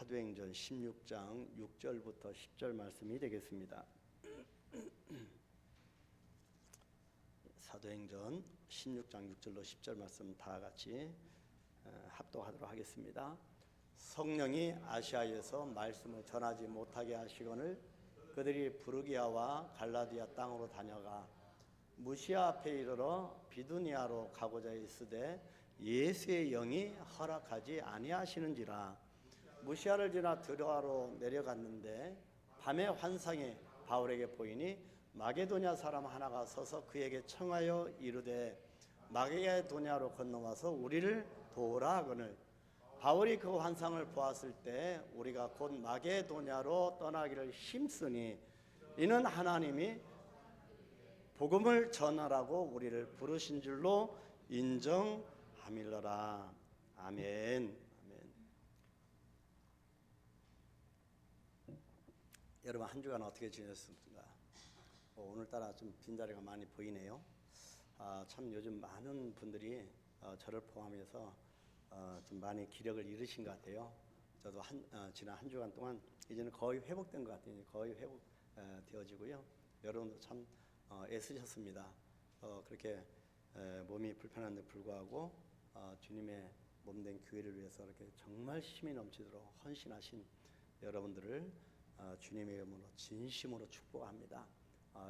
사도행전 16장 6절부터 10절 말씀이 되겠습니다. 사도행전 16장 6절로 10절 말씀 다 같이 합독하도록 하겠습니다. 성령이 아시아에서 말씀을 전하지 못하게 하시거늘 그들이 부르기아와 갈라디아 땅으로 다녀가 무시아 앞에 이르러 비두니아로 가고자 있으되 예수의 영이 허락하지 아니하시는지라. 무시아를 지나 드로아로 내려갔는데 밤에 환상이 바울에게 보이니 마게도냐 사람 하나가 서서 그에게 청하여 이르되 마게도냐로 건너와서 우리를 도우라 하거늘 바울이 그 환상을 보았을 때 우리가 곧 마게도냐로 떠나기를 힘쓰니 이는 하나님이 복음을 전하라고 우리를 부르신 줄로 인정함일러라. 아멘. 여러분 한 주간 어떻게 지냈습니까? 오늘따라 좀 빈자리가 많이 보이네요. 참 요즘 많은 분들이 저를 포함해서 좀 많이 기력을 잃으신 것 같아요. 저도 지난 한 주간 동안 이제는 거의 회복된 것 같아요. 거의 회복 되어지고요. 여러분도 참 애쓰셨습니다. 그렇게 몸이 불편한데 불구하고 주님의 몸된 교회를 위해서 이렇게 정말 힘이 넘치도록 헌신하신 여러분들을 주님의 이름으로 진심으로 축복합니다.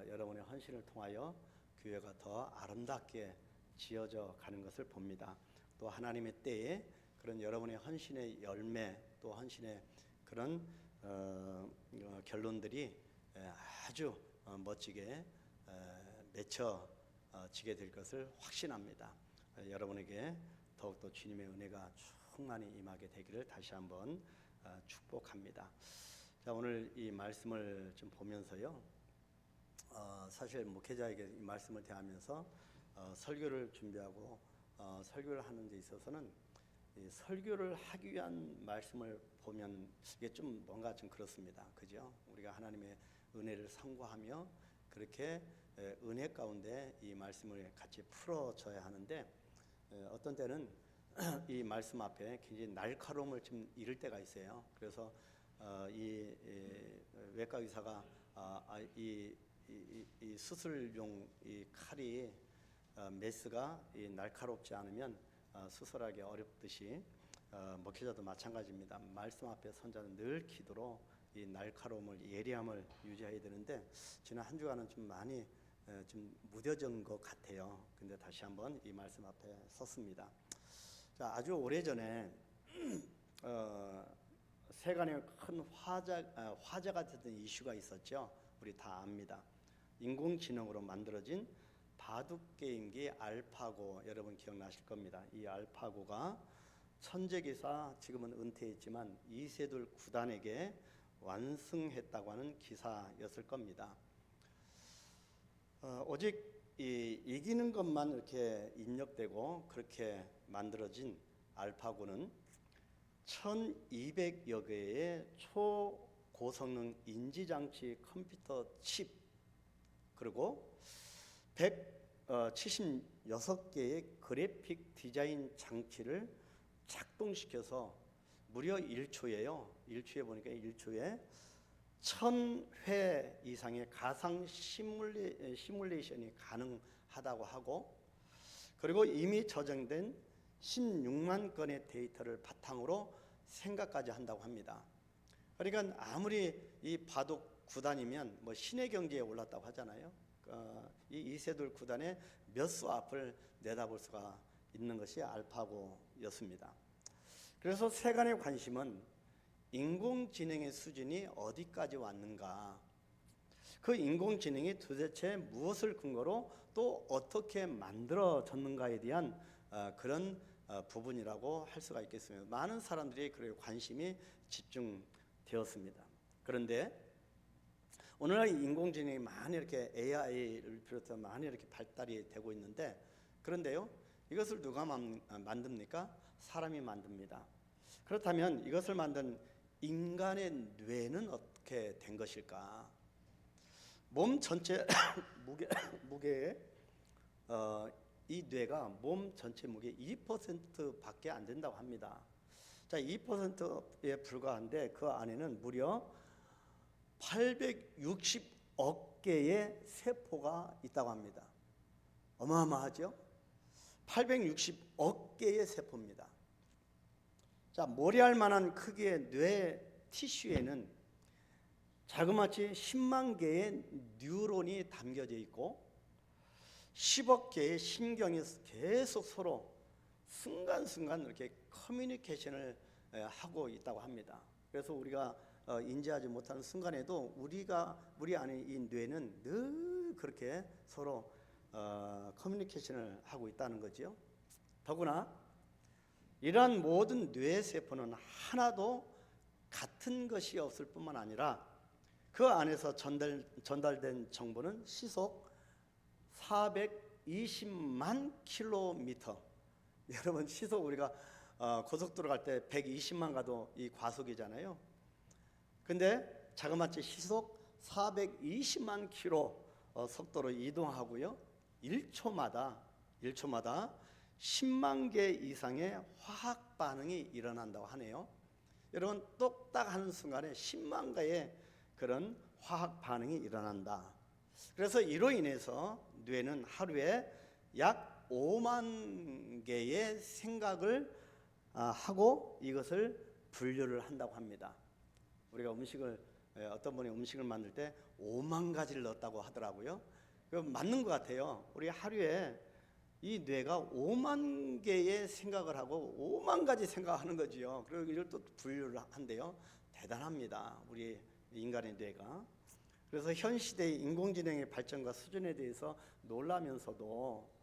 여러분의 헌신을 통하여 교회가 더 아름답게 지어져 가는 것을 봅니다. 또 하나님의 때에 그런 여러분의 헌신의 열매 또 헌신의 그런 결론들이 아주 멋지게 맺혀지게 될 것을 확신합니다. 여러분에게 더욱더 주님의 은혜가 충만히 임하게 되기를 다시 한번 축복합니다. 자, 오늘 이 말씀을 좀 보면서요, 사실 목회자에게 이 말씀을 대하면서 설교를 준비하고 설교를 하는 데 있어서는 이 설교를 하기 위한 말씀을 보면 이게 좀 뭔가 좀 그렇습니다. 그죠? 우리가 하나님의 은혜를 상고하며 그렇게 은혜 가운데 이 말씀을 같이 풀어줘야 하는데 어떤 때는 이 말씀 앞에 굉장히 날카로움을 좀 잃을 때가 있어요. 그래서 이 외과 의사가 이 수술용 이 칼이 메스가 날카롭지 않으면 수술하기 어렵듯이 목회자도 마찬가지입니다. 말씀 앞에 선 자는 늘 기도로 이 날카로움을 예리함을 유지해야 되는데 지난 한 주간은 좀 많이 좀 무뎌진 것 같아요. 근데 다시 한번 이 말씀 앞에 섰습니다. 자, 아주 오래전에 세간에 큰 화제가 됐던 이슈가 있었죠. 우리 다 압니다. 인공지능으로 만들어진 바둑게임기 알파고, 여러분 기억나실 겁니다. 이 알파고가 천재기사, 지금은 은퇴했지만 이세돌 구단에게 완승했다고 하는 기사였을 겁니다. 오직 이기는 것만 이렇게 입력되고 그렇게 만들어진 알파고는 1200여 개의 초고성능 인지장치 컴퓨터 칩 그리고 176개의 그래픽 디자인 장치를 작동시켜서 무려 1초예요. 1초에 보니까 1초에 1000회 이상의 가상 시뮬레이션이 가능하다고 하고 그리고 이미 저장된 16만 건의 데이터를 바탕으로 생각까지 한다고 합니다. 그러니까 아무리 이 바둑 구단이면 뭐 신의 경지에 올랐다고 하잖아요. 이 이세돌 구단의 몇 수 앞을 내다볼 수가 있는 것이 알파고였습니다. 그래서 세간의 관심은 인공지능의 수준이 어디까지 왔는가, 그 인공지능이 도대체 무엇을 근거로 또 어떻게 만들어졌는가에 대한 그런 부분이라고 할 수가 있겠습니다. 많은 사람들이 그런 관심이 집중되었습니다. 그런데 오늘날 인공지능이 많이 이렇게 AI를 비롯해서 많이 이렇게 발달이 되고 있는데 그런데요, 이것을 누가 만듭니까? 사람이 만듭니다. 그렇다면 이것을 만든 인간의 뇌는 어떻게 된 것일까? 몸 전체 무게에 이 뇌가 몸 전체 무게 2%밖에 안 된다고 합니다. 자, 2%에 불과한데 그 안에는 무려 860억 개의 세포가 있다고 합니다. 어마어마하죠? 860억 개의 세포입니다. 자, 모래알 만한 크기의 뇌 티슈에는 자그마치 10만 개의 뉴런이 담겨져 있고 10억 개의 신경이 계속 서로 순간순간 이렇게 커뮤니케이션을 하고 있다고 합니다. 그래서 우리가 인지하지 못하는 순간에도 우리 안에 이 뇌는 늘 그렇게 서로 커뮤니케이션을 하고 있다는 거죠. 더구나 이러한 모든 뇌 세포는 하나도 같은 것이 없을 뿐만 아니라 그 안에서 전달된 정보는 시속 420만 킬로미터. 여러분, 시속 우리가 고속도로 갈 때 120만 가도 이 과속이잖아요. 근데 자그마치 시속 420만 킬로 속도로 이동하고요. 1초마다 10만 개 이상의 화학 반응이 일어난다고 하네요. 여러분, 똑딱 하는 순간에 10만 개의 그런 화학 반응이 일어난다. 그래서 이로 인해서 뇌는 하루에 약 5만 개의 생각을 하고 이것을 분류를 한다고 합니다. 우리가 어떤 분이 음식을 만들 때 5만 가지를 넣었다고 하더라고요. 맞는 것 같아요. 우리 하루에 이 뇌가 5만 개의 생각을 하고 5만 가지 생각하는 거지요. 그리고 이걸 또 분류를 한대요. 대단합니다, 우리 인간의 뇌가. 그래서 현 시대의 인공지능의 발전과 수준에 대해서 놀라면서도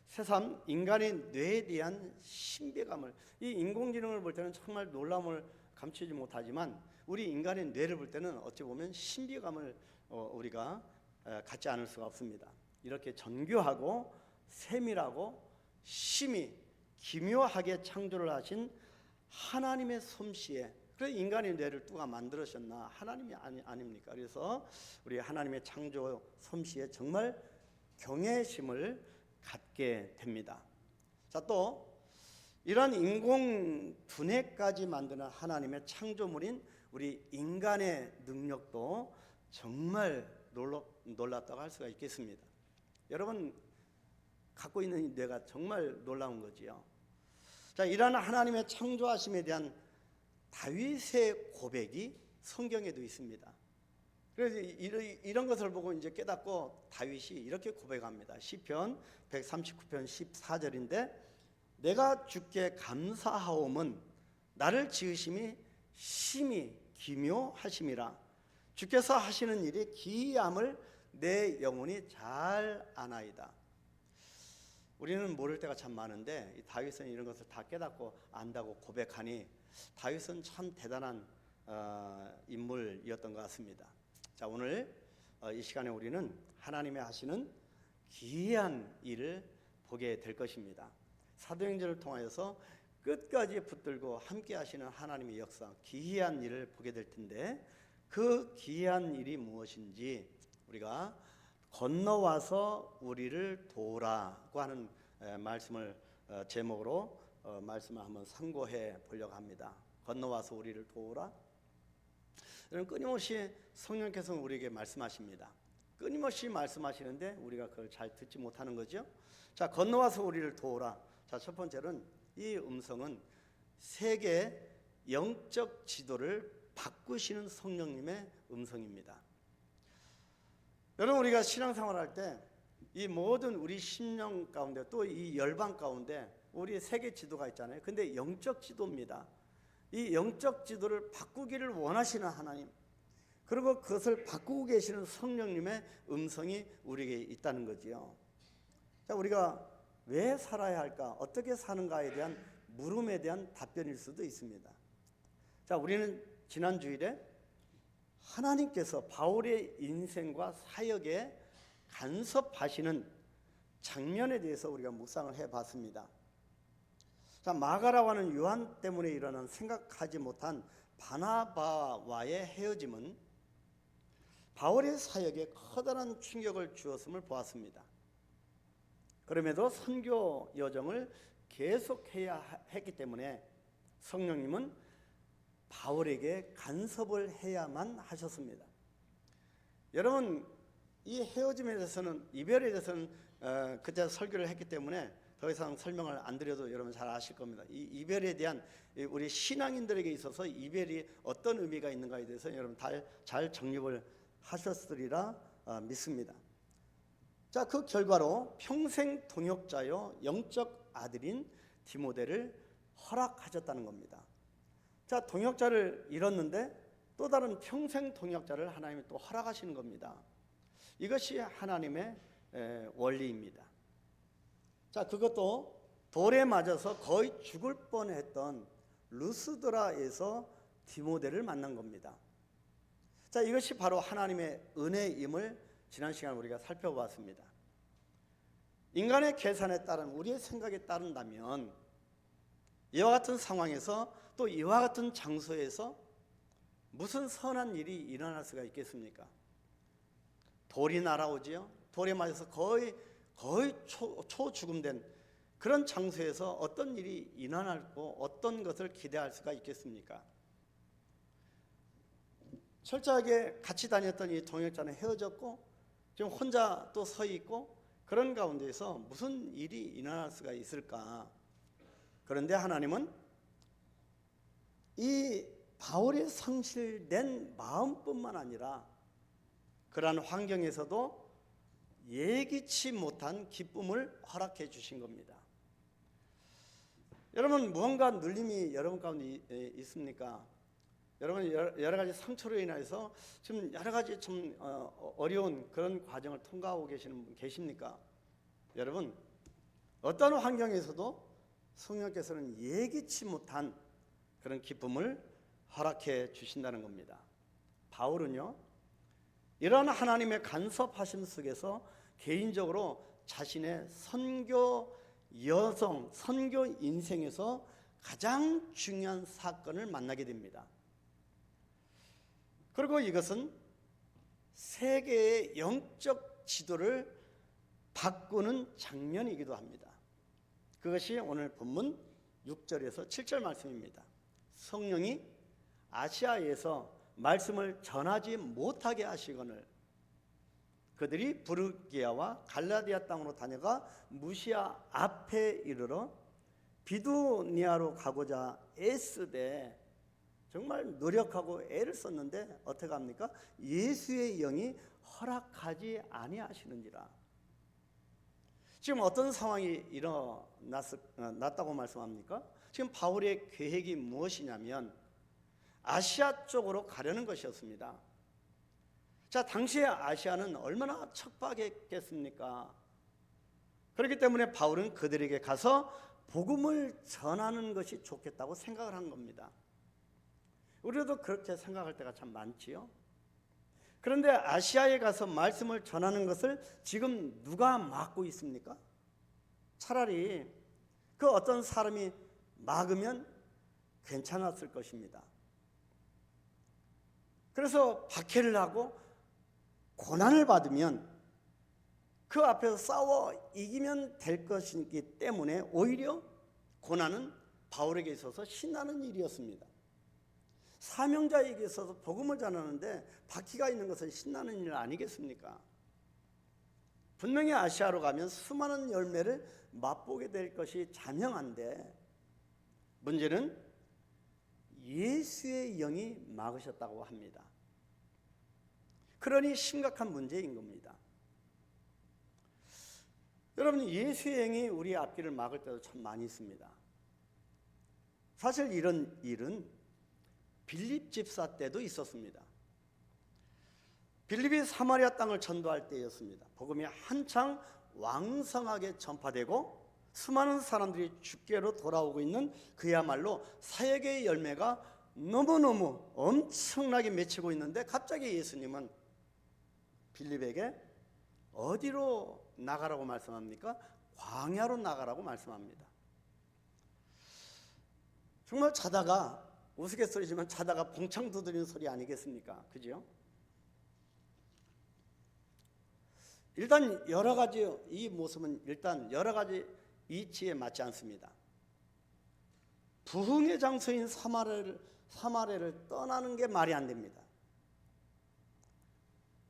새삼 인간의 뇌에 대한 신비감을, 이 인공지능을 볼 때는 정말 놀람을 감추지 못하지만 우리 인간의 뇌를 볼 때는 어찌 보면 신비감을 우리가 갖지 않을 수가 없습니다. 이렇게 정교하고 세밀하고 심히 기묘하게 창조를 하신 하나님의 솜씨에, 그래서 인간의 뇌를 누가 만들으셨나? 하나님이 아닙니까? 그래서 우리 하나님의 창조 솜씨에 정말 경외심을 갖게 됩니다. 자, 또 이런 인공 두뇌까지 만드는 하나님의 창조물인 우리 인간의 능력도 정말 놀랍다고 할 수가 있겠습니다. 여러분, 갖고 있는 이 뇌가 정말 놀라운 거지요. 자, 이러한 하나님의 창조하심에 대한 다윗의 고백이 성경에도 있습니다. 그래서 이런 것을 보고 이제 깨닫고 다윗이 이렇게 고백합니다. 시편 139편 14절인데 내가 주께 감사하옴은 나를 지으심이 심히 기묘하심이라. 주께서 하시는 일이 기이함을 내 영혼이 잘 아나이다. 우리는 모를 때가 참 많은데 이 다윗은 이런 것을 다 깨닫고 안다고 고백하니 다윗은 참 대단한 인물이었던 것 같습니다. 자, 오늘 이 시간에 우리는 하나님의 하시는 기이한 일을 보게 될 것입니다. 사도행전을 통하여서 끝까지 붙들고 함께 하시는 하나님의 역사, 기이한 일을 보게 될 텐데 그 기이한 일이 무엇인지 우리가 건너와서 우리를 도우라고 하는 말씀을 제목으로 말씀을 한번 상고해 보려고 합니다. 건너와서 우리를 도우라. 여러분, 끊임없이 성령께서 우리에게 말씀하십니다. 끊임없이 말씀하시는데 우리가 그걸 잘 듣지 못하는 거죠. 자, 건너와서 우리를 도우라. 자, 첫 번째는 이 음성은 세계 영적 지도를 바꾸시는 성령님의 음성입니다. 여러분, 우리가 신앙생활할 때 이 모든 우리 심령 가운데 또 이 열방 가운데 우리 세계 지도가 있잖아요. 근데 영적 지도입니다. 이 영적 지도를 바꾸기를 원하시는 하나님, 그리고 그것을 바꾸고 계시는 성령님의 음성이 우리에게 있다는 거지요. 자, 우리가 왜 살아야 할까? 어떻게 사는가에 대한 물음에 대한 답변일 수도 있습니다. 자, 우리는 지난 주일에 하나님께서 바울의 인생과 사역에 간섭하시는 장면에 대해서 우리가 묵상을 해봤습니다. 자, 마가라고 하는 요한 때문에 일어난 생각하지 못한 바나바와의 헤어짐은 바울의 사역에 커다란 충격을 주었음을 보았습니다. 그럼에도 선교 여정을 계속해야 했기 때문에 성령님은 바울에게 간섭을 해야만 하셨습니다. 여러분, 이 헤어짐에 대해서는, 이별에 대해서는 그때 설교를 했기 때문에 더 이상 설명을 안 드려도 여러분 잘 아실 겁니다. 이 이별에 대한 우리 신앙인들에게 있어서 이별이 어떤 의미가 있는가에 대해서 여러분 잘 정립을 하셨으리라 믿습니다. 자, 그 결과로 평생 동역자요 영적 아들인 디모데를 허락하셨다는 겁니다. 자, 동역자를 잃었는데 또 다른 평생 동역자를 하나님이 또 허락하시는 겁니다. 이것이 하나님의 원리입니다. 자, 그것도 돌에 맞아서 거의 죽을 뻔했던 루스드라에서 디모데를 만난 겁니다. 자, 이것이 바로 하나님의 은혜임을 지난 시간 우리가 살펴보았습니다. 인간의 계산에 따른, 우리의 생각에 따른다면 이와 같은 상황에서 또 이와 같은 장소에서 무슨 선한 일이 일어날 수가 있겠습니까? 돌이 날아오지요. 돌에 맞아서 거의 초죽음된 그런 장소에서 어떤 일이 일어날고 어떤 것을 기대할 수가 있겠습니까? 철저하게 같이 다녔던 이 동역자는 헤어졌고 지금 혼자 또 서 있고 그런 가운데서 무슨 일이 일어날 수가 있을까? 그런데 하나님은 이 바울의 상실된 마음뿐만 아니라 그러한 환경에서도 예기치 못한 기쁨을 허락해 주신 겁니다. 여러분, 무언가 눌림이 여러분 가운데 있습니까? 여러분, 여러 가지 상처로 인해서 지금 여러 가지 좀 어려운 그런 과정을 통과하고 계시는 분 계십니까? 여러분, 어떤 환경에서도 성령께서는 예기치 못한 그런 기쁨을 허락해 주신다는 겁니다. 바울은요, 이러한 하나님의 간섭하심 속에서 개인적으로 자신의 선교 여성, 선교 인생에서 가장 중요한 사건을 만나게 됩니다. 그리고 이것은 세계의 영적 지도를 바꾸는 장면이기도 합니다. 그것이 오늘 본문 6절에서 7절 말씀입니다. 성령이 아시아에서 말씀을 전하지 못하게 하시거늘 그들이 부르기아와 갈라디아 땅으로 다녀가 무시아 앞에 이르러 비두니아로 가고자 애쓰되 정말 노력하고 애를 썼는데 어떻게 합니까? 예수의 영이 허락하지 아니하시는지라. 지금 어떤 상황이 났다고 말씀합니까? 지금 바울의 계획이 무엇이냐면 아시아 쪽으로 가려는 것이었습니다. 자, 당시의 아시아는 얼마나 척박했겠습니까? 그렇기 때문에 바울은 그들에게 가서 복음을 전하는 것이 좋겠다고 생각을 한 겁니다. 우리도 그렇게 생각할 때가 참 많지요. 그런데 아시아에 가서 말씀을 전하는 것을 지금 누가 막고 있습니까? 차라리 그 어떤 사람이 막으면 괜찮았을 것입니다. 그래서 박해를 하고 고난을 받으면 그 앞에서 싸워 이기면 될 것이기 때문에 오히려 고난은 바울에게 있어서 신나는 일이었습니다. 사명자에게 있어서 복음을 전하는데 바퀴가 있는 것은 신나는 일 아니겠습니까? 분명히 아시아로 가면 수많은 열매를 맛보게 될 것이 자명한데 문제는 예수의 영이 막으셨다고 합니다. 그러니 심각한 문제인 겁니다. 여러분, 예수의 영이 우리 앞길을 막을 때도 참 많이 있습니다. 사실 이런 일은 빌립 집사 때도 있었습니다. 빌립이 사마리아 땅을 전도할 때였습니다. 복음이 한창 왕성하게 전파되고 수많은 사람들이 주께로 돌아오고 있는 그야말로 사역의 열매가 너무너무 엄청나게 맺히고 있는데 갑자기 예수님은 빌립에게 어디로 나가라고 말씀합니까? 광야로 나가라고 말씀합니다. 정말 자다가 우스갯소리지만 자다가 봉창 두드리는 소리 아니겠습니까? 그죠? 일단 여러 가지 이 모습은 일단 여러 가지 이치에 맞지 않습니다. 부흥의 장소인 사마리아를 떠나는 게 말이 안 됩니다.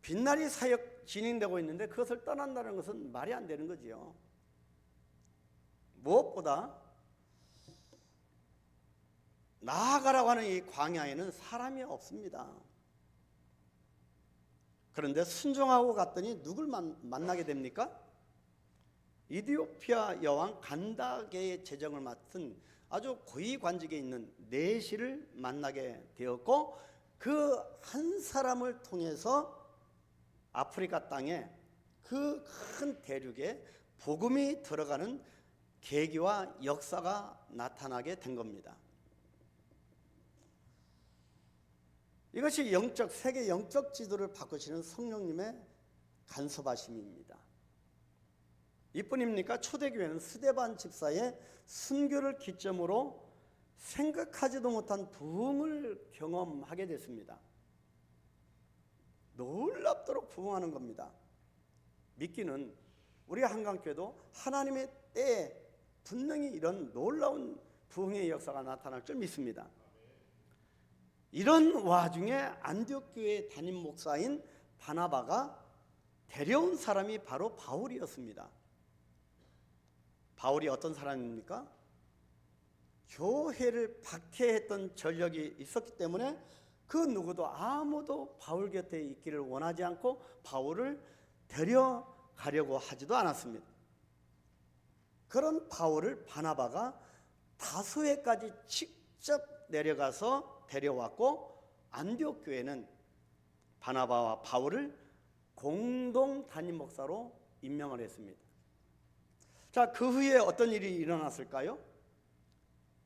빛날이 사역 진행되고 있는데 그것을 떠난다는 것은 말이 안 되는 거지요. 무엇보다 나아가라고 하는 이 광야에는 사람이 없습니다. 그런데 순종하고 갔더니 누굴 만나게 됩니까? 이디오피아 여왕 간다게의 재정을 맡은 아주 고위 관직에 있는 네시를 만나게 되었고, 그 한 사람을 통해서 아프리카 땅에 그 큰 대륙에 복음이 들어가는 계기와 역사가 나타나게 된 겁니다. 이것이 세계 영적 지도를 바꾸시는 성령님의 간섭하심입니다. 이뿐입니까? 초대교회는 스데반 집사의 순교를 기점으로 생각하지도 못한 부흥을 경험하게 됐습니다. 놀랍도록 부흥하는 겁니다. 믿기는 우리 한강교회도 하나님의 때에 분명히 이런 놀라운 부흥의 역사가 나타날 줄 믿습니다. 이런 와중에 안디옥 교회 담임 목사인 바나바가 데려온 사람이 바로 바울이었습니다. 바울이 어떤 사람입니까? 교회를 박해했던 전력이 있었기 때문에 그 누구도 아무도 바울 곁에 있기를 원하지 않고 바울을 데려가려고 하지도 않았습니다. 그런 바울을 바나바가 다소에까지 직접 내려가서 데려왔고, 안디옥 교회는 바나바와 바울을 공동 담임 목사로 임명을 했습니다. 자, 그 후에 어떤 일이 일어났을까요?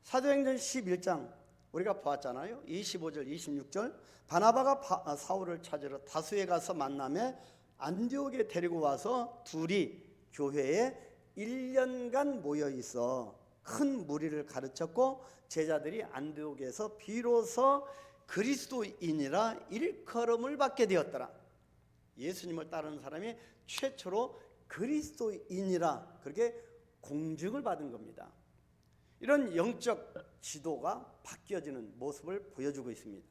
사도행전 11장 우리가 보았잖아요. 25절 26절 바나바가 사울을 찾으러 다수에 가서 만남에 안디옥에 데리고 와서 둘이 교회에 1년간 모여 있어 큰 무리를 가르쳤고, 제자들이 안디옥에서 비로소 그리스도인이라 일컬음을 받게 되었더라. 예수님을 따르는 사람이 최초로 그리스도인이라 그렇게 공증을 받은 겁니다. 이런 영적 지도가 바뀌어지는 모습을 보여주고 있습니다.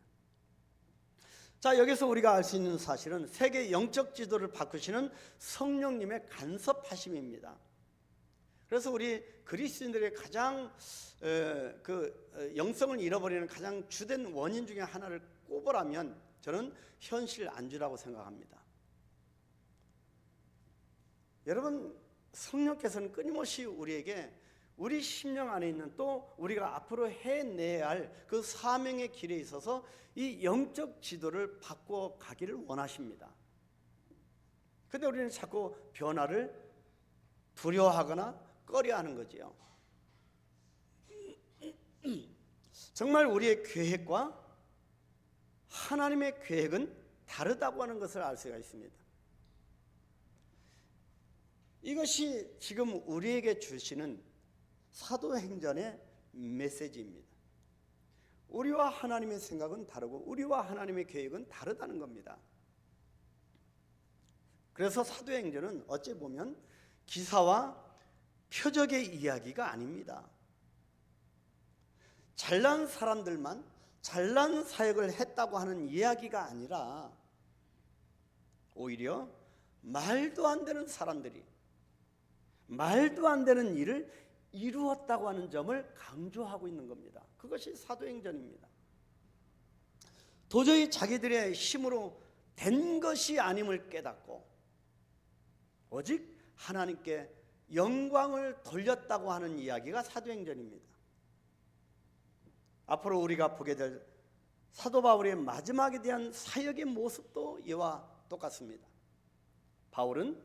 자, 여기서 우리가 알 수 있는 사실은 세계 영적 지도를 바꾸시는 성령님의 간섭하심입니다. 그래서 우리 그리스도인들의 가장 영성을 잃어버리는 가장 주된 원인 중에 하나를 꼽으라면 저는 현실 안주라고 생각합니다. 여러분, 성령께서는 끊임없이 우리에게 우리 심령 안에 있는 또 우리가 앞으로 해내야 할 그 사명의 길에 있어서 이 영적 지도를 바꿔 가기를 원하십니다. 그런데 우리는 자꾸 변화를 두려워하거나 꺼려하는 거지요. 정말 우리의 계획과 하나님의 계획은 다르다고 하는 것을 알 수가 있습니다. 이것이 지금 우리에게 주시는 사도행전의 메시지입니다. 우리와 하나님의 생각은 다르고 우리와 하나님의 계획은 다르다는 겁니다. 그래서 사도행전은 어찌 보면 기사와 표적의 이야기가 아닙니다. 잘난 사람들만 잘난 사역을 했다고 하는 이야기가 아니라 오히려 말도 안 되는 사람들이 말도 안 되는 일을 이루었다고 하는 점을 강조하고 있는 겁니다. 그것이 사도행전입니다. 도저히 자기들의 힘으로 된 것이 아님을 깨닫고 오직 하나님께 영광을 돌렸다고 하는 이야기가 사도행전입니다. 앞으로 우리가 보게 될 사도 바울의 마지막에 대한 사역의 모습도 이와 똑같습니다. 바울은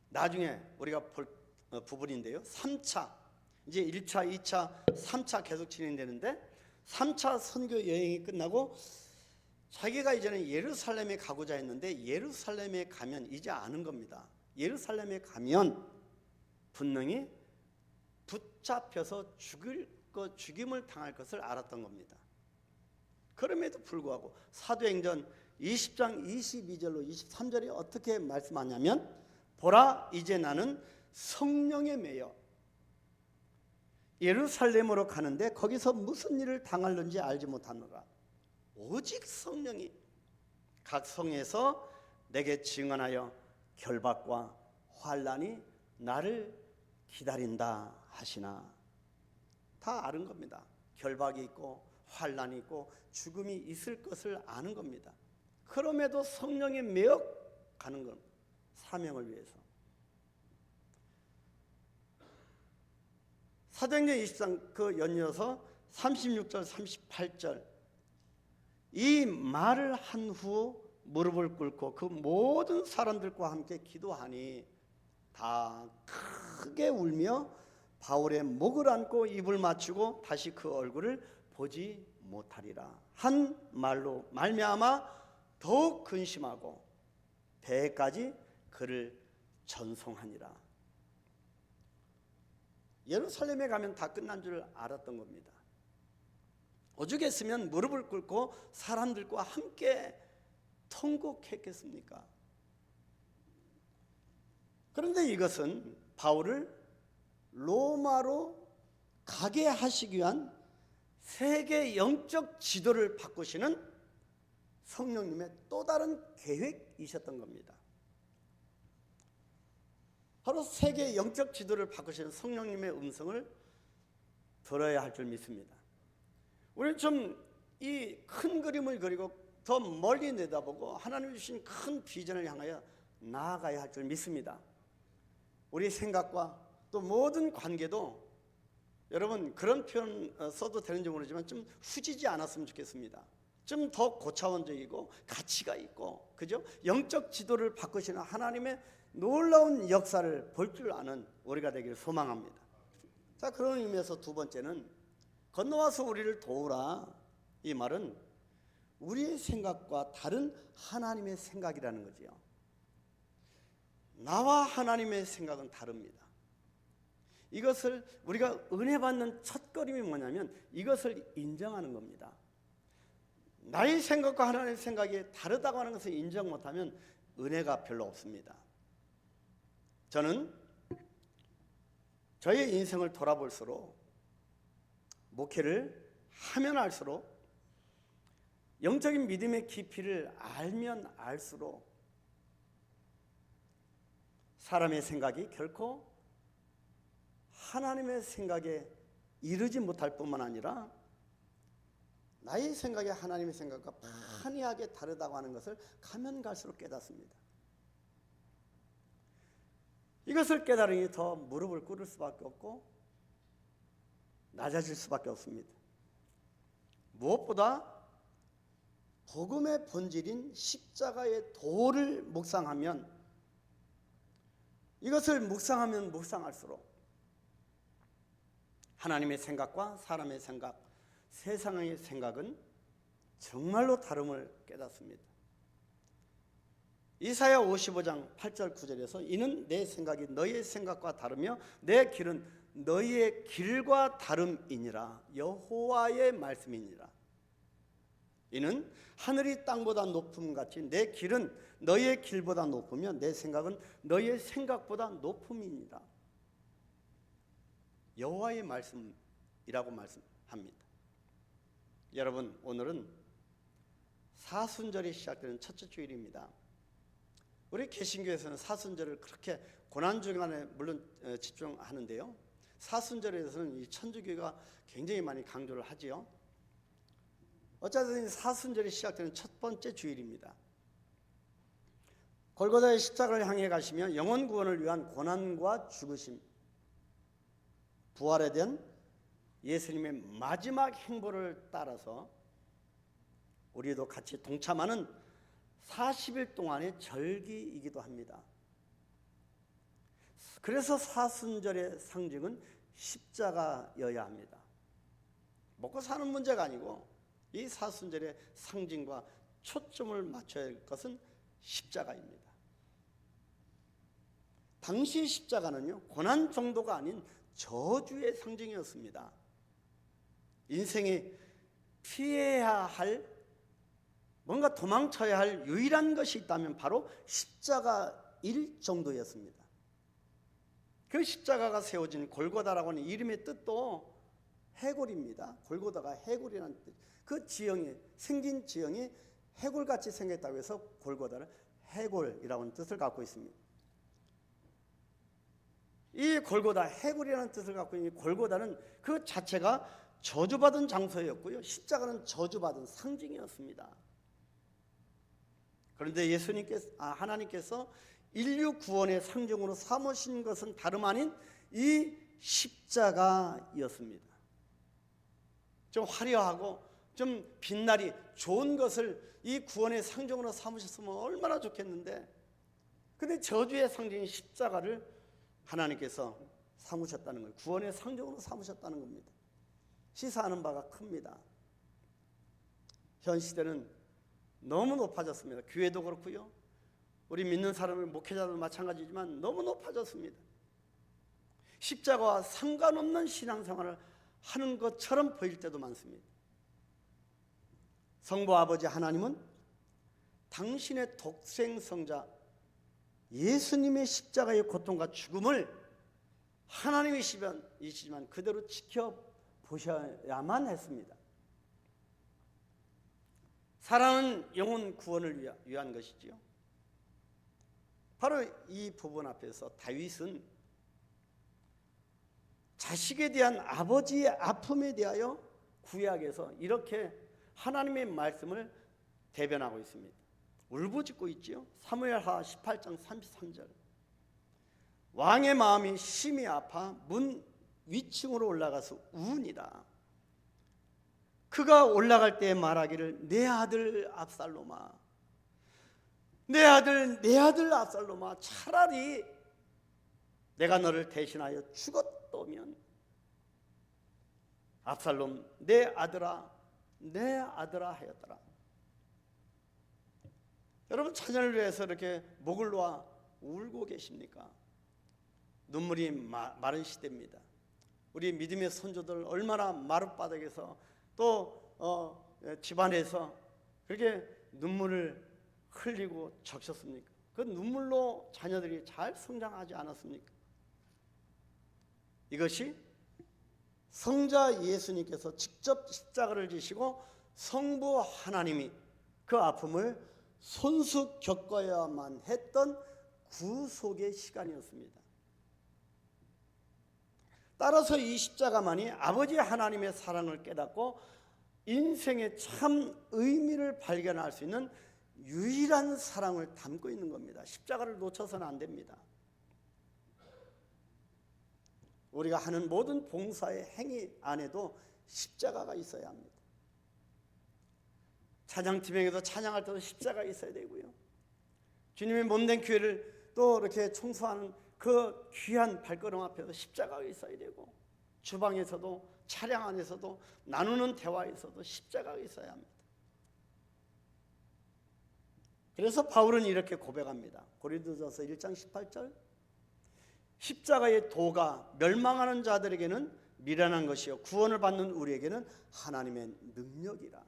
나중에 우리가 볼 부분인데요, 3차 이제 1차, 2차, 3차 계속 진행되는데 3차 선교 여행이 끝나고 자기가 이제는 예루살렘에 가고자 했는데 예루살렘에 가면 이제 아는 겁니다. 예루살렘에 가면 분명히 붙잡혀서 죽임을 당할 것을 알았던 겁니다. 그럼에도 불구하고 사도행전 20장 22절로 23절에 어떻게 말씀하냐면 보라 이제 나는 성령에 매여 예루살렘으로 가는데 거기서 무슨 일을 당할는지 알지 못하노라. 오직 성령이 각 성에서 내게 증언하여 결박과 환난이 나를 기다린다 하시나. 다 아는 겁니다. 결박이 있고 환난이 있고 죽음이 있을 것을 아는 겁니다. 그럼에도 성령이 매어 가는 겁니다. 사명을 위해서. 사도행전 20장 그 연이어서 36절 38절 이 말을 한 후 무릎을 꿇고 그 모든 사람들과 함께 기도하니 다 크게 울며 바울의 목을 안고 입을 맞추고 다시 그 얼굴을 보지 못하리라 한 말로 말미암아 더욱 근심하고 배까지 그를 전송하니라. 예루살렘에 가면 다 끝난 줄 알았던 겁니다. 오죽했으면 무릎을 꿇고 사람들과 함께 통곡했겠습니까? 그런데 이것은 바울을 로마로 가게 하시기 위한 세계 영적 지도를 바꾸시는 성령님의 또 다른 계획이셨던 겁니다. 바로 세계 영적 지도를 바꾸시는 성령님의 음성을 들어야 할 줄 믿습니다. 우리는 좀 이 큰 그림을 그리고 더 멀리 내다보고 하나님 주신 큰 비전을 향하여 나아가야 할 줄 믿습니다. 우리 생각과 또 모든 관계도 여러분 그런 표현 써도 되는지 모르지만 좀 후지지 않았으면 좋겠습니다. 좀 더 고차원적이고 가치가 있고 그죠? 영적 지도를 바꾸시는 하나님의 놀라운 역사를 볼 줄 아는 우리가 되기를 소망합니다. 자, 그런 의미에서 두 번째는 건너와서 우리를 도우라. 이 말은 우리의 생각과 다른 하나님의 생각이라는 거지요. 나와 하나님의 생각은 다릅니다. 이것을 우리가 은혜 받는 첫걸음이 뭐냐면 이것을 인정하는 겁니다. 나의 생각과 하나님의 생각이 다르다고 하는 것을 인정 못하면 은혜가 별로 없습니다. 저는 저의 인생을 돌아볼수록 목회를 하면 할수록 영적인 믿음의 깊이를 알면 알수록 사람의 생각이 결코 하나님의 생각에 이르지 못할 뿐만 아니라 나의 생각이 하나님의 생각과 판이하게 다르다고 하는 것을 가면 갈수록 깨닫습니다. 이것을 깨달으니 더 무릎을 꿇을 수밖에 없고 낮아질 수밖에 없습니다. 무엇보다 복음의 본질인 십자가의 도를 묵상하면 이것을 묵상하면 묵상할수록 하나님의 생각과 사람의 생각, 세상의 생각은 정말로 다름을 깨닫습니다. 이사야 55장 8절 9절에서 이는 내 생각이 너희의 생각과 다르며 내 길은 너희의 길과 다름이니라. 여호와의 말씀이니라. 이는 하늘이 땅보다 높음같이 내 길은 너희의 길보다 높으며 내 생각은 너희의 생각보다 높음이니라. 여호와의 말씀이라고 말씀합니다. 여러분, 오늘은 사순절이 시작되는 첫째 주일입니다. 우리 개신교에서는 사순절을 그렇게 고난주간에 물론 집중하는데요, 사순절에 대해서는 이 천주교가 굉장히 많이 강조를 하지요. 어쨌든 사순절이 시작되는 첫 번째 주일입니다. 골고다의 십자가를 향해 가시며 영혼 구원을 위한 고난과 죽으심, 부활에 대한 예수님의 마지막 행보를 따라서 우리도 같이 동참하는 40일 동안의 절기이기도 합니다. 그래서 사순절의 상징은 십자가여야 합니다. 먹고 사는 문제가 아니고 이 사순절의 상징과 초점을 맞춰야 할 것은 십자가입니다. 당시 십자가는요, 고난 정도가 아닌 저주의 상징이었습니다. 인생에 피해야 할, 뭔가 도망쳐야 할 유일한 것이 있다면 바로 십자가일 정도였습니다. 그 십자가가 세워진 골고다라고 하는 이름의 뜻도 해골입니다. 골고다가 해골이라는 뜻. 그 지형이 생긴 지형이 해골같이 생겼다고 해서 골고다를 해골이라고 하는 뜻을 갖고 있습니다. 이 골고다 해골이라는 뜻을 갖고 있는 골고다는 그 자체가 저주받은 장소였고요. 십자가는 저주받은 상징이었습니다. 그런데 하나님께서 인류 구원의 상징으로 삼으신 것은 다름 아닌 이 십자가였습니다. 좀 화려하고 좀 빛나리 좋은 것을 이 구원의 상징으로 삼으셨으면 얼마나 좋겠는데, 근데 저주의 상징인 십자가를 하나님께서 삼으셨다는 거예요. 구원의 상징으로 삼으셨다는 겁니다. 시사하는 바가 큽니다. 현 시대는 너무 높아졌습니다. 교회도 그렇고요, 우리 믿는 사람들, 목회자도 마찬가지지만 너무 높아졌습니다. 십자가와 상관없는 신앙생활을 하는 것처럼 보일 때도 많습니다. 성부 아버지 하나님은 당신의 독생성자 예수님의 십자가의 고통과 죽음을 하나님이시지만 그대로 지켜보셔야만 했습니다. 사랑은 영혼 구원을 위한 것이지요. 바로 이 부분 앞에서 다윗은 자식에 대한 아버지의 아픔에 대하여 구약에서 이렇게 하나님의 말씀을 대변하고 있습니다. 울부짖고 있지요. 사무엘하 18장 33절. 왕의 마음이 심히 아파 문 위층으로 올라가서 우니라. 그가 올라갈 때 말하기를 내 아들 압살롬아, 내 아들 압살롬아, 차라리 내가 너를 대신하여 죽었다면, 압살롬 내 아들아 하였더라. 여러분, 자녀를 위해서 이렇게 목을 놓아 울고 계십니까? 눈물이 마른 시대입니다. 우리 믿음의 선조들 얼마나 마룻바닥에서 또 집안에서 그렇게 눈물을 흘리고 적셨습니까? 그 눈물로 자녀들이 잘 성장하지 않았습니까? 이것이 성자 예수님께서 직접 십자가를 지시고 성부 하나님이 그 아픔을 손수 겪어야만 했던 구속의 시간이었습니다. 따라서 이 십자가만이 아버지 하나님의 사랑을 깨닫고 인생의 참 의미를 발견할 수 있는 유일한 사랑을 담고 있는 겁니다. 십자가를 놓쳐서는 안 됩니다. 우리가 하는 모든 봉사의 행위 안에도 십자가가 있어야 합니다. 찬양팀에게도 찬양할 때도 십자가가 있어야 되고요, 주님의 몸된 교회를 또 이렇게 청소하는 그 귀한 발걸음 앞에서 십자가가 있어야 되고, 주방에서도 차량 안에서도 나누는 대화에서도 십자가가 있어야 합니다. 그래서 바울은 이렇게 고백합니다. 고린도전서 1장 18절. 십자가의 도가 멸망하는 자들에게는 미련한 것이요 구원을 받는 우리에게는 하나님의 능력이라.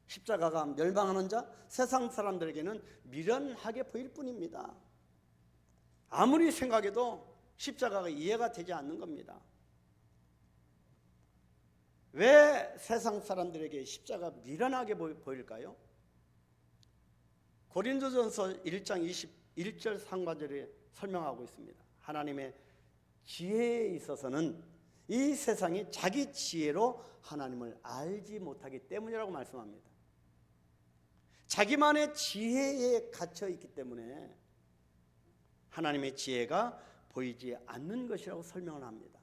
십자가가 멸망하는 자, 세상 사람들에게는 미련하게 보일 뿐입니다. 아무리 생각해도 십자가가 이해가 되지 않는 겁니다. 왜 세상 사람들에게 십자가가 미련하게 보일까요? 고린도전서 1장 21절 상반절에 설명하고 있습니다. 하나님의 지혜에 있어서는 이 세상이 자기 지혜로 하나님을 알지 못하기 때문이라고 말씀합니다. 자기만의 지혜에 갇혀 있기 때문에 하나님의 지혜가 보이지 않는 것이라고 설명을 합니다.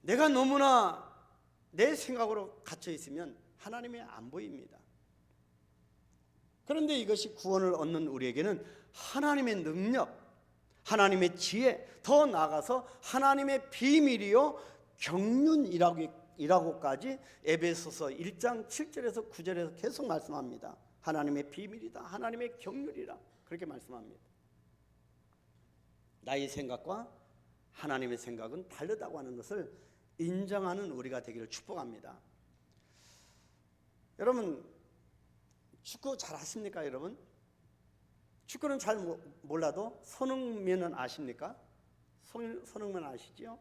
내가 너무나 내 생각으로 갇혀 있으면 하나님이 안 보입니다. 그런데 이것이 구원을 얻는 우리에게는 하나님의 능력, 하나님의 지혜, 더 나아가서 하나님의 비밀이요 경륜이라고까지 에베소서 1장 7절에서 9절에서 계속 말씀합니다. 하나님의 비밀이다, 하나님의 경륜이라 그렇게 말씀합니다. 나의 생각과 하나님의 생각은 다르다고 하는 것을 인정하는 우리가 되기를 축복합니다. 여러분, 축구 잘 하십니까, 여러분? 축구는 잘 몰라도 손흥민은 아십니까? 손흥민 아시죠?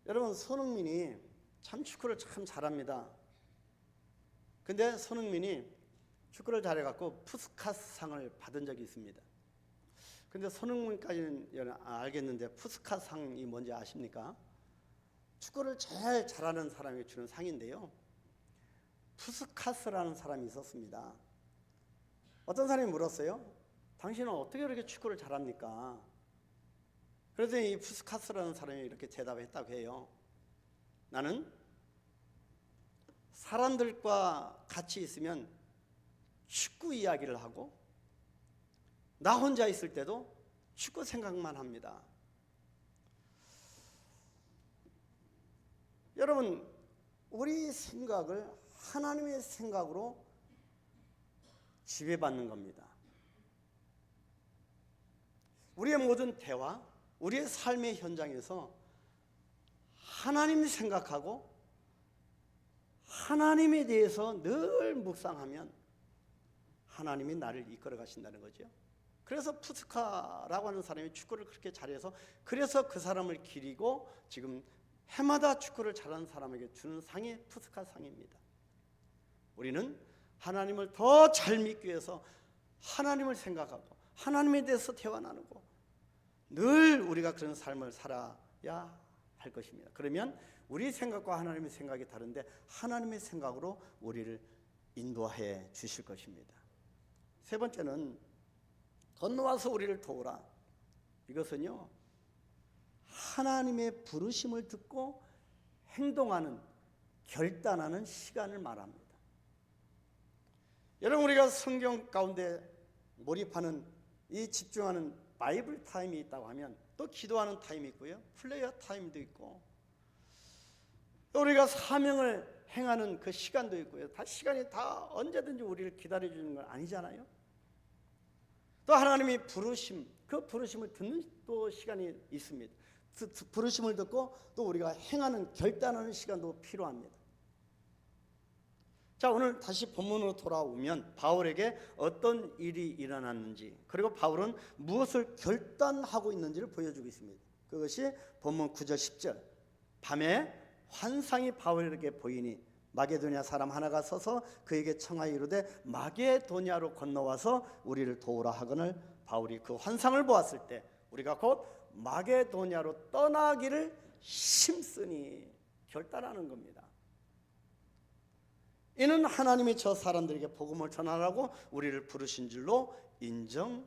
여러분, 손흥민이 참 축구를 참 잘합니다. 근데 손흥민이 축구를 잘해갖고 푸스카스상을 받은 적이 있습니다. 근데 손흥민까지는 알겠는데 푸스카스상이 뭔지 아십니까? 축구를 제일 잘하는 사람이 주는 상인데요, 푸스카스라는 사람이 있었습니다. 어떤 사람이 물었어요. 당신은 어떻게 그렇게 축구를 잘합니까? 그랬더니 이 푸스카스라는 사람이 이렇게 대답했다고 해요. 나는 사람들과 같이 있으면 축구 이야기를 하고 나 혼자 있을 때도 축구 생각만 합니다. 여러분, 우리 생각을 하나님의 생각으로 지배받는 겁니다. 우리의 모든 대화, 우리의 삶의 현장에서 하나님 생각하고 하나님에 대해서 늘 묵상하면 하나님이 나를 이끌어 가신다는 거죠. 그래서 푸스카라고 하는 사람이 축구를 그렇게 잘해서 그래서 그 사람을 기리고 지금 해마다 축구를 잘하는 사람에게 주는 상이 푸스카 상입니다. 우리는 하나님을 더 잘 믿기 위해서 하나님을 생각하고 하나님에 대해서 대화 나누고 늘 우리가 그런 삶을 살아야 할 것입니다. 그러면 우리 생각과 하나님의 생각이 다른데 하나님의 생각으로 우리를 인도해 주실 것입니다. 세 번째는 건너와서 우리를 도우라. 이것은요, 하나님의 부르심을 듣고 행동하는, 결단하는 시간을 말합니다. 여러분, 우리가 성경 가운데 몰입하는, 이 집중하는 바이블 타임이 있다고 하면 또 기도하는 타임이 있고요, 플레이어 타임도 있고, 또 우리가 사명을 행하는 그 시간도 있고요. 다 시간이 다 언제든지 우리를 기다려주는 건 아니잖아요. 또 하나님이 부르심, 그 부르심을 듣는 또 시간이 있습니다. 부르심을 듣고 또 우리가 행하는, 결단하는 시간도 필요합니다. 자, 오늘 다시 본문으로 돌아오면 바울에게 어떤 일이 일어났는지, 그리고 바울은 무엇을 결단하고 있는지를 보여주고 있습니다. 그것이 본문 9절 10절. 밤에 환상이 바울에게 보이니 마게도냐 사람 하나가 서서 그에게 청하여 이르되 마게도냐로 건너와서 우리를 도우라 하거늘 바울이 그 환상을 보았을 때 우리가 곧 마게도냐로 떠나기를 심쓰니, 결단하는 겁니다. 이는 하나님이 저 사람들에게 복음을 전하라고 우리를 부르신 줄로 인정함이로라.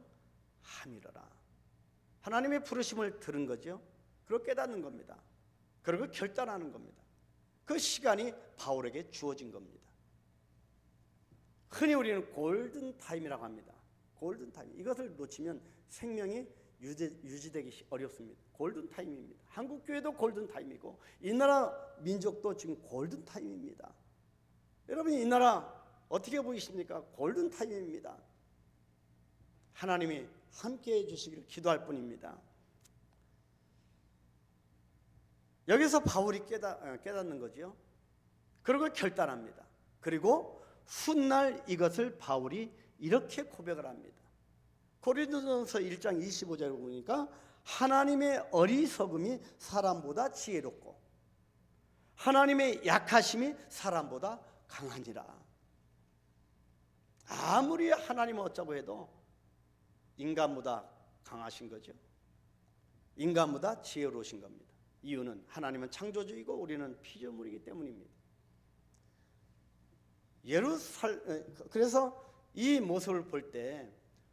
하나님의 부르심을 들은 거죠. 그리고 깨닫는 겁니다. 그리고 결단하는 겁니다. 그 시간이 바울에게 주어진 겁니다. 흔히 우리는 골든 타임이라고 합니다. 골든 타임. 이것을 놓치면 생명이 유지되기 어렵습니다. 골든 타임입니다. 한국 교회도 골든 타임이고 이 나라 민족도 지금 골든 타임입니다. 여러분, 이 나라 어떻게 보이십니까? 골든 타임입니다. 하나님이 함께해 주시기를 기도할 뿐입니다. 여기서 바울이 깨닫는 거죠. 그리고 결단합니다. 그리고 훗날 이것을 바울이 이렇게 고백을 합니다. 고린도전서 1장 25절을 보니까 하나님의 어리석음이 사람보다 지혜롭고 하나님의 약하심이 사람보다 강하니라. 아무리 하나님은 어쩌고 해도 인간보다 강하신 거죠. 인간보다 지혜로우신 겁니다. 이유는 하나님은 창조주이고 우리는 피조물이기 때문입니다. 그래서 이 모습을 볼 때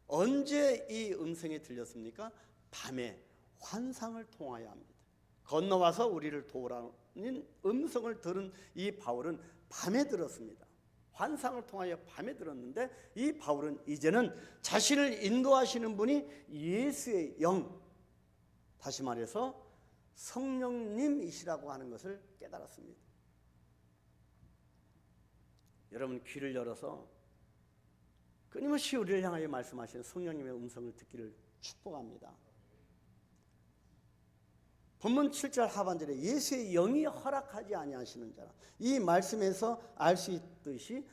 언제 이 음성이 들렸습니까? 밤에 환상을 통하여 합니다. 건너와서 우리를 도우라는 음성을 들은 이 바울은 밤에 들었습니다. 환상을 통하여 밤에 들었는데 이 바울은 이제는 자신을 인도하시는 분이 예수의 영, 다시 말해서 성령님이시라고 하는 것을 깨달았습니다. 여러분, 귀를 열어서 끊임없이 우리를 향하여 말씀하시는 성령님의 음성을 듣기를 축복합니다. 본문 7절 하반절에 예수의 영이 허락하지 아니하시는 자라, 이 말씀에서 알 수 있듯이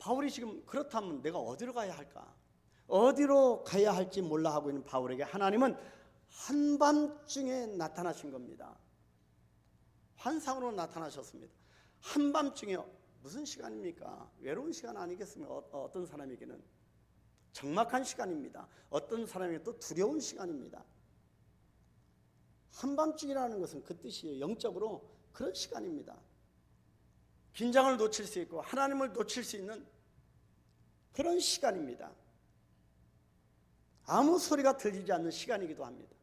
바울이 지금 그렇다면 내가 어디로 가야 할까? 어디로 가야 할지 몰라 하고 있는 바울에게 하나님은 한밤중에 나타나신 겁니다. 환상으로 나타나셨습니다. 한밤중에 무슨 시간입니까? 외로운 시간 아니겠습니까? 어떤 사람에게는 적막한 시간입니다. 어떤 사람에게 또 두려운 시간입니다. 한밤중이라는 것은 그 뜻이에요. 영적으로 그런 시간입니다. 긴장을 놓칠 수 있고 하나님을 놓칠 수 있는 그런 시간입니다. 아무 소리가 들리지 않는 시간이기도 합니다.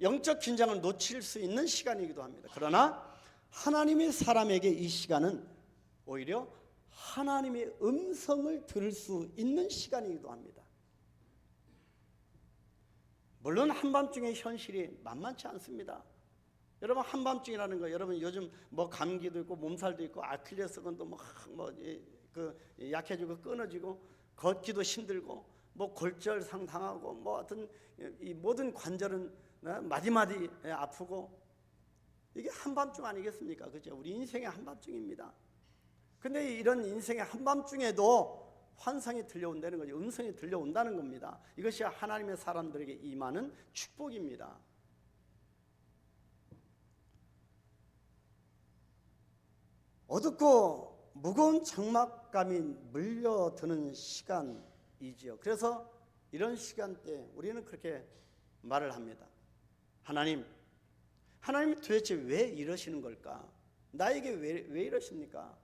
영적 긴장을 놓칠 수 있는 시간이기도 합니다. 그러나 하나님의 사람에게 이 시간은 오히려 하나님의 음성을 들을 수 있는 시간이기도 합니다. 물론 한밤중의 현실이 만만치 않습니다. 여러분, 한밤중이라는 거, 여러분 요즘 뭐 감기도 있고 몸살도 있고 아킬레스건도 그 약해지고 끊어지고 걷기도 힘들고 뭐 골절상 당하고 뭐 어떤 이 모든 관절은 마디마디 아프고 이게 한밤중 아니겠습니까? 그죠? 우리 인생의 한밤중입니다. 근데 이런 인생의 한밤중에도 환상이 들려온다는 거죠. 음성이 들려온다는 겁니다. 이것이 하나님의 사람들에게 임하는 축복입니다. 어둡고 무거운 적막감이 물려드는 시간이지요. 그래서 이런 시간대 우리는 그렇게 말을 합니다. 하나님이 도대체 왜 이러시는 걸까? 나에게 왜 이러십니까?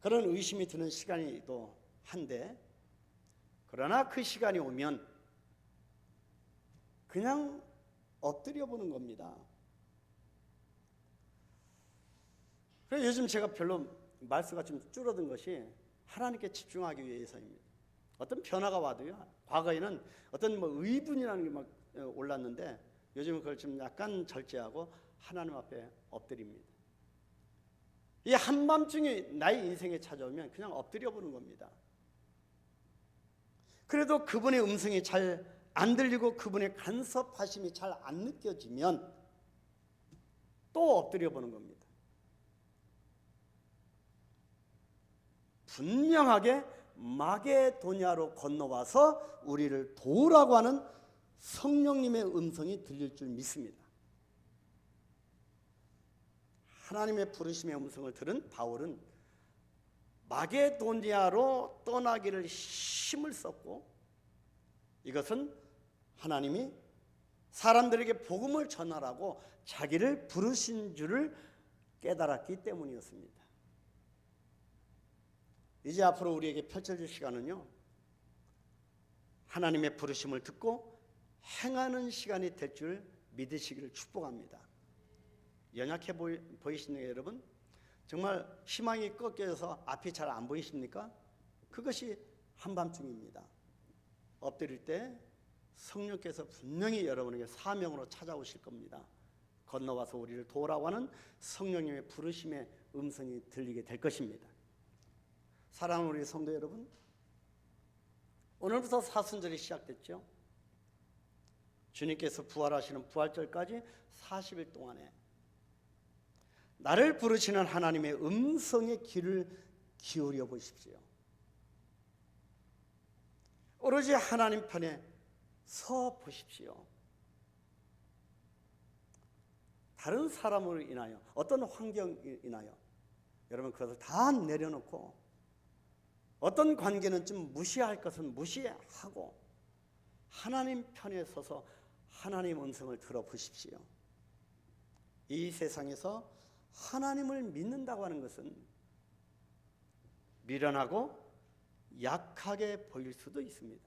그런 의심이 드는 시간이기도 한데, 그러나 그 시간이 오면 그냥 엎드려 보는 겁니다. 그래서 요즘 제가 별로 말수가 좀 줄어든 것이 하나님께 집중하기 위해서입니다. 어떤 변화가 와도요, 과거에는 어떤 의분이라는 게 막 올랐는데 요즘은 그걸 좀 약간 절제하고 하나님 앞에 엎드립니다. 이 한밤중에 나의 인생에 찾아오면 그냥 엎드려 보는 겁니다. 그래도 그분의 음성이 잘 안 들리고 그분의 간섭하심이 잘 안 느껴지면 또 엎드려 보는 겁니다. 분명하게 마게도냐로 건너와서 우리를 도우라고 하는 성령님의 음성이 들릴 줄 믿습니다. 하나님의 부르심의 음성을 들은 바울은 마게도니아로 떠나기를 힘을 썼고, 이것은 하나님이 사람들에게 복음을 전하라고 자기를 부르신 줄을 깨달았기 때문이었습니다. 이제 앞으로 우리에게 펼쳐질 시간은요, 하나님의 부르심을 듣고 행하는 시간이 될 줄 믿으시기를 축복합니다. 연약해 보이시나요, 여러분? 정말 희망이 꺾여서 앞이 잘 안 보이십니까? 그것이 한밤중입니다. 엎드릴 때 성령께서 분명히 여러분에게 사명으로 찾아오실 겁니다. 건너와서 우리를 도우라고 하는 성령님의 부르심의 음성이 들리게 될 것입니다. 사랑하는 우리 성도 여러분, 오늘부터 사순절이 시작됐죠. 주님께서 부활하시는 부활절까지 40일 동안에 나를 부르시는 하나님의 음성의 귀를 기울여 보십시오. 오로지 하나님 편에 서 보십시오. 다른 사람으로 인하여, 어떤 환경으로 인하여 여러분 그것을 다 내려놓고 어떤 관계는 좀 무시할 것은 무시하고 하나님 편에 서서 하나님 음성을 들어보십시오. 이 세상에서 하나님을 믿는다고 하는 것은 미련하고 약하게 보일 수도 있습니다.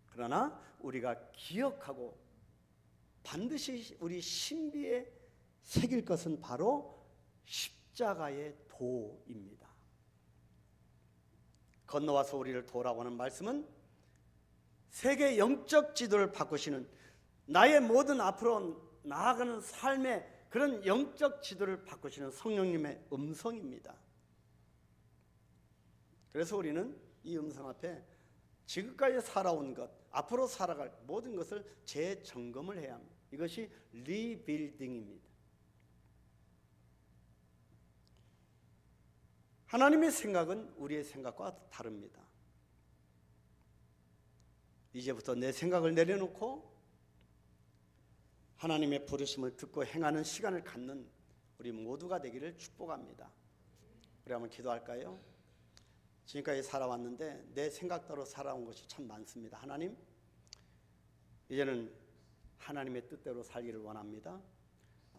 그러나 우리가 기억하고 반드시 우리 신비에 새길 것은 바로 십자가의 도입니다. 건너와서 우리를 도우라고 하는 말씀은 세계 영적 지도를 바꾸시는, 나의 모든 앞으로 나아가는 삶의 그런 영적 지도를 바꾸시는 성령님의 음성입니다. 그래서 우리는 이 음성 앞에 지금까지 살아온 것, 앞으로 살아갈 모든 것을 재점검을 해야 합니다. 이것이 리빌딩입니다. 하나님의 생각은 우리의 생각과 다릅니다. 이제부터 내 생각을 내려놓고 하나님의 부르심을 듣고 행하는 시간을 갖는 우리 모두가 되기를 축복합니다. 우리 한번 기도할까요? 지금까지 살아왔는데 내 생각대로 살아온 것이 참 많습니다. 하나님, 이제는 하나님의 뜻대로 살기를 원합니다.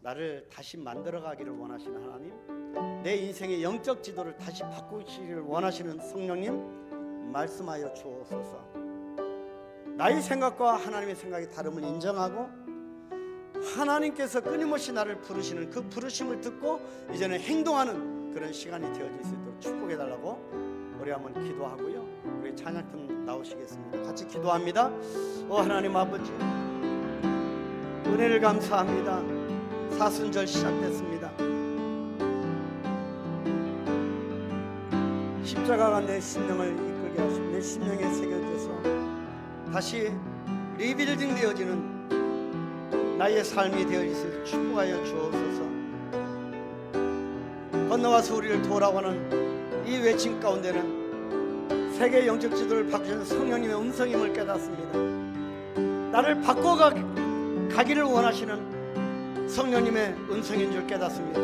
나를 다시 만들어가기를 원하시는 하나님, 내 인생의 영적 지도를 다시 바꾸시기를 원하시는 성령님, 말씀하여 주옵소서. 나의 생각과 하나님의 생각이 다름을 인정하고 하나님께서 끊임없이 나를 부르시는 그 부르심을 듣고 이제는 행동하는 그런 시간이 되어질 수 있도록 축복해달라고 우리 한번 기도하고요. 우리 찬양팀 나오시겠습니다. 같이 기도합니다. 하나님 아버지, 은혜를 감사합니다. 사순절 시작됐습니다. 십자가가 내 심령을 이끌게 하시고 내 심령에 새겨져서 다시 리빌딩 되어지는 나의 삶이 되어있을 축복하여 주옵소서. 건너와서 우리를 돌아오는 이 외침 가운데는 세계 영적 지도를 바꾸시는 성령님의 음성임을 깨닫습니다. 나를 바꿔가기를 원하시는 성령님의 음성인 줄 깨닫습니다.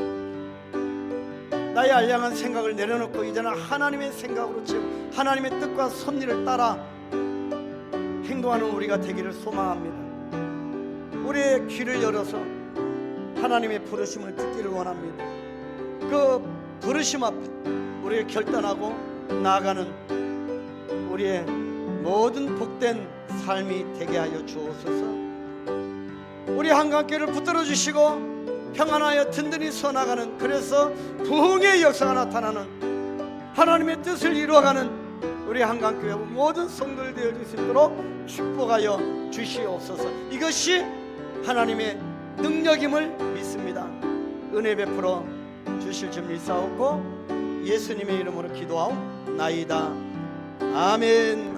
나의 알량한 생각을 내려놓고 이제는 하나님의 생각으로 채우고 하나님의 뜻과 섭리를 따라 행동하는 우리가 되기를 소망합니다. 우리의 귀를 열어서 하나님의 부르심을 듣기를 원합니다. 그 부르심 앞에 우리를 결단하고 나아가는 우리의 모든 복된 삶이 되게 하여 주옵소서. 우리 한강교회를 붙들어 주시고 평안하여 든든히 서나가는, 그래서 부흥의 역사가 나타나는 하나님의 뜻을 이루어가는 우리 한강교회 모든 성도들 되어질 수 있도록 축복하여 주시옵소서. 이것이 하나님의 능력임을 믿습니다. 은혜 베풀어 주실 줄 믿사옵고 예수님의 이름으로 기도하옵나이다. 아멘.